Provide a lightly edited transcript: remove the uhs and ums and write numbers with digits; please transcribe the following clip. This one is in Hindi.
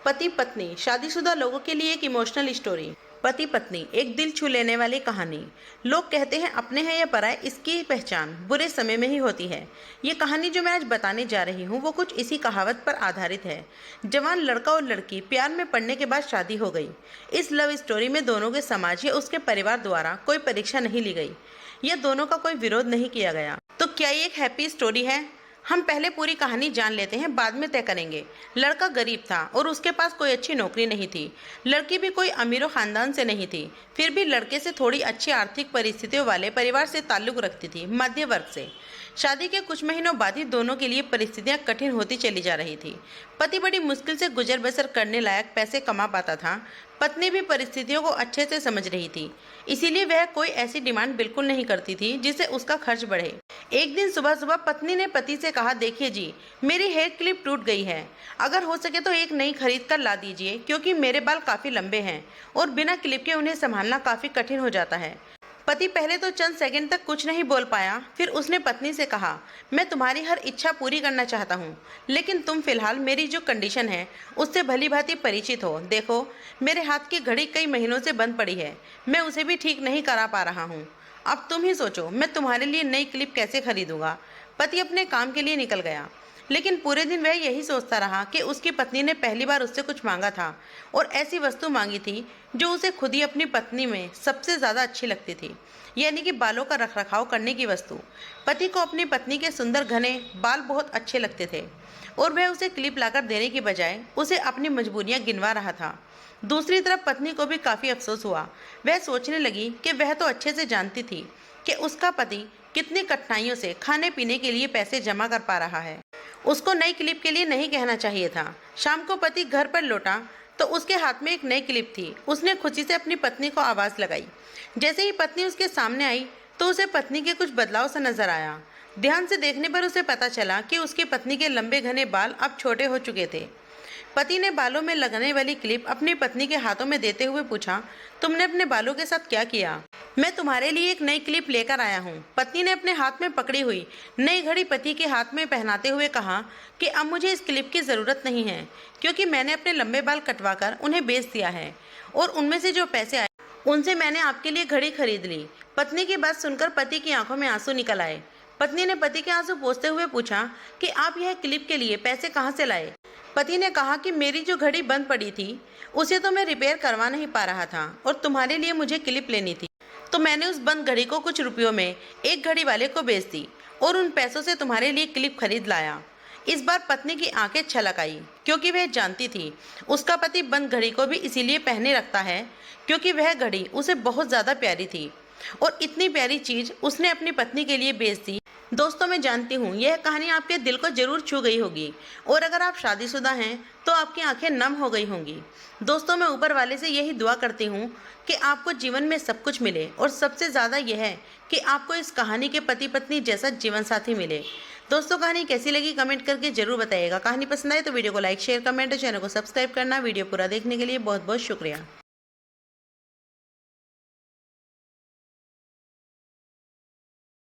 पति पत्नी शादीशुदा लोगों के लिए एक इमोशनल स्टोरी। पति पत्नी एक दिल छू लेने वाली कहानी। लोग कहते हैं अपने हैं या पराए, इसकी पहचान बुरे समय में ही होती है। ये कहानी जो मैं आज बताने जा रही हूँ वो कुछ इसी कहावत पर आधारित है। जवान लड़का और लड़की प्यार में पड़ने के बाद शादी हो गई। इस लव स्टोरी में दोनों के समाज या उसके परिवार द्वारा कोई परीक्षा नहीं ली गई या दोनों का कोई विरोध नहीं किया गया। तो क्या ये एक हैप्पी स्टोरी है? हम पहले पूरी कहानी जान लेते हैं, बाद में तय करेंगे। लड़का गरीब था और उसके पास कोई अच्छी नौकरी नहीं थी। लड़की भी कोई अमीरो खानदान से नहीं थी, फिर भी लड़के से थोड़ी अच्छी आर्थिक परिस्थितियों वाले परिवार से ताल्लुक रखती थी, मध्य वर्ग से। शादी के कुछ महीनों बाद ही दोनों के लिए परिस्थितियां कठिन होती चली जा रही थी। पति बड़ी मुश्किल से गुजर बसर करने लायक पैसे कमा पाता था। पत्नी भी परिस्थितियों को अच्छे से समझ रही थी, इसीलिए वह कोई ऐसी डिमांड बिल्कुल नहीं करती थी जिससे उसका खर्च बढ़े। एक दिन सुबह सुबह पत्नी ने पति से कहा, देखिए जी, मेरी हेयर क्लिप टूट गई है, अगर हो सके तो एक नई खरीद कर ला दीजिए, क्योंकि मेरे बाल काफ़ी लंबे हैं और बिना क्लिप के उन्हें संभालना काफ़ी कठिन हो जाता है। पति पहले तो चंद सेकंड तक कुछ नहीं बोल पाया, फिर उसने पत्नी से कहा, मैं तुम्हारी हर इच्छा पूरी करना चाहता हूँ, लेकिन तुम फिलहाल मेरी जो कंडीशन है उससे भली भांति परिचित हो। देखो, मेरे हाथ की घड़ी कई महीनों से बंद पड़ी है, मैं उसे भी ठीक नहीं करा पा रहा हूँ। अब तुम ही सोचो, मैं तुम्हारे लिए नई क्लिप कैसे खरीदूंगा। पति अपने काम के लिए निकल गया, लेकिन पूरे दिन वह यही सोचता रहा कि उसकी पत्नी ने पहली बार उससे कुछ मांगा था और ऐसी वस्तु मांगी थी जो उसे खुद ही अपनी पत्नी में सबसे ज़्यादा अच्छी लगती थी, यानी कि बालों का रखरखाव करने की वस्तु। पति को अपनी पत्नी के सुंदर घने बाल बहुत अच्छे लगते थे और वह उसे क्लिप लाकर देने की बजाय उसे अपनी मजबूरियां गिनवा रहा था। दूसरी तरफ पत्नी को भी काफ़ी अफसोस हुआ। वह सोचने लगी कि वह तो अच्छे से जानती थी कि उसका पति कितनी कठिनाइयों से खाने पीने के लिए पैसे जमा कर पा रहा है। उसको नई क्लिप के लिए नहीं कहना चाहिए था। शाम को पति घर पर लौटा तो उसके हाथ में एक नई क्लिप थी। उसने खुशी से अपनी पत्नी को आवाज़ लगाई। जैसे ही पत्नी उसके सामने आई तो उसे पत्नी के कुछ बदलाव सा नजर आया। ध्यान से देखने पर उसे पता चला कि उसकी पत्नी के लंबे घने बाल अब छोटे हो चुके थे। पति ने बालों में लगने वाली क्लिप अपनी पत्नी के हाथों में देते हुए पूछा, तुमने अपने बालों के साथ क्या किया? मैं तुम्हारे लिए एक नई क्लिप लेकर आया हूँ। पत्नी ने अपने हाथ में पकड़ी हुई नई घड़ी पति के हाथ में पहनाते हुए कहा कि अब मुझे इस क्लिप की ज़रूरत नहीं है, क्योंकि मैंने अपने लंबे बाल कटवाकर उन्हें बेच दिया है और उनमें से जो पैसे आए उनसे मैंने आपके लिए घड़ी खरीद ली। पत्नी की बात सुनकर पति की आंखों में आंसू निकल आए। पत्नी ने पति के आंसू पोंछते हुए पूछा कि आप यह क्लिप के लिए पैसे कहाँ से लाए? पति ने कहा कि मेरी जो घड़ी बंद पड़ी थी उसे तो मैं रिपेयर करवा नहीं पा रहा था और तुम्हारे लिए मुझे क्लिप लेनी थी, तो मैंने उस बंद घड़ी को कुछ रुपयों में एक घड़ी वाले को बेच दी और उन पैसों से तुम्हारे लिए क्लिप खरीद लाया। इस बार पत्नी की आंखें छलक आई, क्योंकि वह जानती थी उसका पति बंद घड़ी को भी इसीलिए पहने रखता है क्योंकि वह घड़ी उसे बहुत ज़्यादा प्यारी थी और इतनी प्यारी चीज़ उसने अपनी पत्नी के लिए बेच दी। दोस्तों, मैं जानती हूँ यह कहानी आपके दिल को जरूर छू गई होगी और अगर आप शादीशुदा हैं तो आपकी आंखें नम हो गई होंगी। दोस्तों, मैं ऊपर वाले से यही दुआ करती हूँ कि आपको जीवन में सब कुछ मिले और सबसे ज़्यादा यह है कि आपको इस कहानी के पति पत्नी जैसा जीवन साथी मिले। दोस्तों, कहानी कैसी लगी कमेंट करके जरूर बताइएगा। कहानी पसंद आए तो वीडियो को लाइक शेयर कमेंट और चैनल को सब्सक्राइब करना। वीडियो पूरा देखने के लिए बहुत बहुत शुक्रिया।